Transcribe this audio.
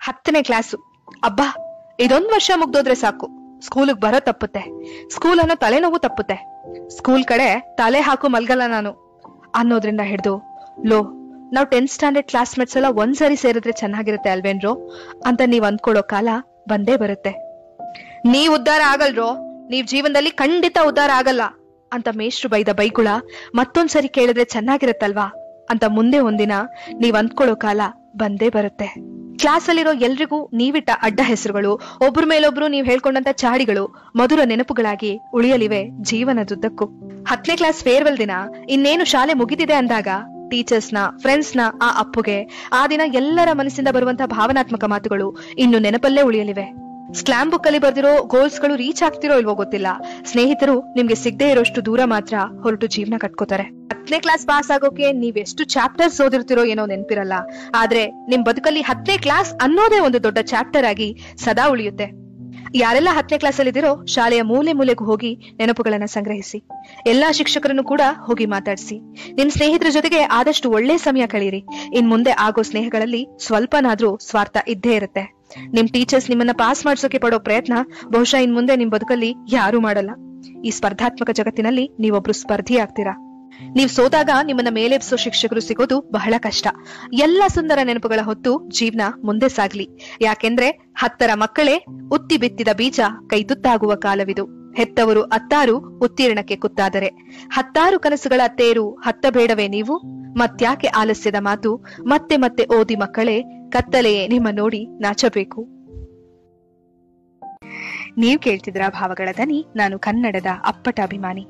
10ನೇ class. ಅಬ್ಬಾ, ಇದೊಂದ್ ವರ್ಷ ಮುಗ್ದೋದ್ರೆ ಸಾಕು. ಸ್ಕೂಲಿಗೆ ಬರೋ ತಪ್ಪುತ್ತೆ, ಸ್ಕೂಲ್ ಅನ್ನೋ ತಲೆನೋವು ತಪ್ಪುತ್ತೆ, ಸ್ಕೂಲ್ ಕಡೆ ತಲೆ ಹಾಕು ಮಲ್ಗಲ್ಲ ನಾನು ಅನ್ನೋದ್ರಿಂದ ಹಿಡ್ದು, ನಾವ್ 10th ಸ್ಟ್ಯಾಂಡರ್ಡ್ ಕ್ಲಾಸ್ಮೇಟ್ಸ್ ಎಲ್ಲ ಒಂದ್ಸರಿ ಸೇರಿದ್ರೆ ಚೆನ್ನಾಗಿರುತ್ತೆ ಅಲ್ವೇನ್ರೋ ಅಂತ ನೀವ್ ಅಂದ್ಕೊಳ್ಳೋ ಕಾಲ ಬಂದೇ ಬರುತ್ತೆ. ನೀವ್ ಉದ್ಧಾರ ಆಗಲ್ರೋ, ನೀವ್ ಜೀವನದಲ್ಲಿ ಖಂಡಿತ ಉದ್ಧಾರ ಆಗಲ್ಲ ಅಂತ ಮೇಷ್ಟ್ರು ಬೈದ ಬೈಗುಳ ಮತ್ತೊಂದ್ಸರಿ ಕೇಳಿದ್ರೆ ಚೆನ್ನಾಗಿರತ್ತಲ್ವಾ ಅಂತ ಮುಂದೆ ಒಂದಿನ ನೀವ್ ಅಂದ್ಕೊಳ್ಳೋ ಕಾಲ ಬಂದೇ ಬರುತ್ತೆ. ಕ್ಲಾಸ್ ಅಲ್ಲಿರೋ ಎಲ್ರಿಗೂ ನೀವಿಟ್ಟ ಅಡ್ಡ ಹೆಸರುಗಳು, ಒಬ್ರ ಮೇಲೊಬ್ರು ನೀವ್ ಹೇಳ್ಕೊಂಡಂತ ಚಾಡಿಗಳು ಮಧುರ ನೆನಪುಗಳಾಗಿ ಉಳಿಯಲಿವೆ ಜೀವನದುದ್ದಕ್ಕೂ. 10ನೇ ಕ್ಲಾಸ್ ಫೇರ್ವೆಲ್ ದಿನ ಇನ್ನೇನು ಶಾಲೆ ಮುಗಿದಿದೆ ಅಂದಾಗ ಟೀಚರ್ಸ್ನ, ಫ್ರೆಂಡ್ಸ್ನ ಆ ಅಪ್ಪುಗೆ ಆ ದಿನ ಎಲ್ಲರ ಮನಸ್ಸಿಂದ ಬರುವಂತಹ ಭಾವನಾತ್ಮಕ ಮಾತುಗಳು ಇನ್ನು ನೆನಪಲ್ಲೇ ಉಳಿಯಲಿವೆ. ಸ್ಲಾಮ್ ಬುಕ್ ಅಲ್ಲಿ ಬರ್ದಿರೋ ಗೋಲ್ಸ್ಗಳು ರೀಚ್ ಆಗ್ತಿರೋ ಇಲ್ವೋ ಗೊತ್ತಿಲ್ಲ, ಸ್ನೇಹಿತರು ನಿಮ್ಗೆ ಸಿಗದೆ ಇರೋಷ್ಟು ದೂರ ಮಾತ್ರ ಹೊರಟು ಜೀವನ ಕಟ್ಕೋತಾರೆ. 10ನೇ ಕ್ಲಾಸ್ ಪಾಸ್ ಆಗೋಕೆ ನೀವೆಷ್ಟು ಚಾಪ್ಟರ್ಸ್ ಓದಿರ್ತಿರೋ ಏನೋ ನೆನ್ಪಿರಲ್ಲ, ಆದ್ರೆ ನಿಮ್ ಬದುಕಲ್ಲಿ 10ನೇ ಕ್ಲಾಸ್ ಅನ್ನೋದೇ ಒಂದು ದೊಡ್ಡ ಚಾಪ್ಟರ್ ಆಗಿ ಸದಾ ಉಳಿಯುತ್ತೆ. ಯಾರೆಲ್ಲ 10ನೇ ಕ್ಲಾಸ್ ಅಲ್ಲಿ ಇದಿರೋ ಶಾಲೆಯ ಮೂಲೆ ಮೂಲೆಗೂ ಹೋಗಿ ನೆನಪುಗಳನ್ನ ಸಂಗ್ರಹಿಸಿ, ಎಲ್ಲಾ ಶಿಕ್ಷಕರನ್ನು ಕೂಡ ಹೋಗಿ ಮಾತಾಡಿಸಿ, ನಿಮ್ ಸ್ನೇಹಿತರ ಜೊತೆಗೆ ಆದಷ್ಟು ಒಳ್ಳೆ ಸಮಯ ಕಳೀರಿ. ಇನ್ ಮುಂದೆ ಆಗೋ ಸ್ನೇಹಗಳಲ್ಲಿ ಸ್ವಲ್ಪನಾದ್ರೂ ಸ್ವಾರ್ಥ ಇದ್ದೇ ಇರುತ್ತೆ. ನಿಮ್ ಟೀಚರ್ಸ್ ನಿಮ್ಮನ್ನ ಪಾಸ್ ಮಾಡ್ಸೋಕೆ ಪಡೋ ಪ್ರಯತ್ನ ಬಹುಶಃ ಇನ್ ಮುಂದೆ ನಿಮ್ ಬದುಕಲ್ಲಿ ಯಾರು ಮಾಡಲ್ಲ. ಈ ಸ್ಪರ್ಧಾತ್ಮಕ ಜಗತ್ತಿನಲ್ಲಿ ನೀವೊಬ್ರು ಸ್ಪರ್ಧಿ ಆಗ್ತೀರಾ. ನೀವ್ ಸೋತಾಗ ನಿಮ್ಮನ್ನ ಮೇಲೆಬ್ಸೋ ಶಿಕ್ಷಕರು ಸಿಗೋದು ಬಹಳ ಕಷ್ಟ. ಎಲ್ಲ ಸುಂದರ ನೆನಪುಗಳ ಹೊತ್ತು ಜೀವನ ಮುಂದೆ ಸಾಗ್ಲಿ. ಯಾಕೆಂದ್ರೆ 10ರ ಮಕ್ಕಳೇ ಉತ್ತಿ ಬಿತ್ತಿದ ಬೀಜ ಕೈತುತ್ತಾಗುವ ಕಾಲವಿದು. ಹೆತ್ತವರು ಅತ್ತಾರು ಉತ್ತೀರ್ಣಕ್ಕೆ ಕುತ್ತಾದರೆ, 10 ಕನಸುಗಳ ತೇರು ಹತ್ತಬೇಡವೇ ನೀವು? ಮತ್ಯಾಕೆ ಆಲಸ್ಯದ ಮಾತು? ಮತ್ತೆ ಮತ್ತೆ ಓದಿ ಮಕ್ಕಳೇ, ಕತ್ತಲೆಯೇ ನಿಮ್ಮ ನೋಡಿ ನಾಚಬೇಕು. ನೀವ್ ಕೇಳ್ತಿದ್ರ ಭಾವಗಳ ದನಿ. ನಾನು ಕನ್ನಡದ ಅಪ್ಪಟ ಅಭಿಮಾನಿ.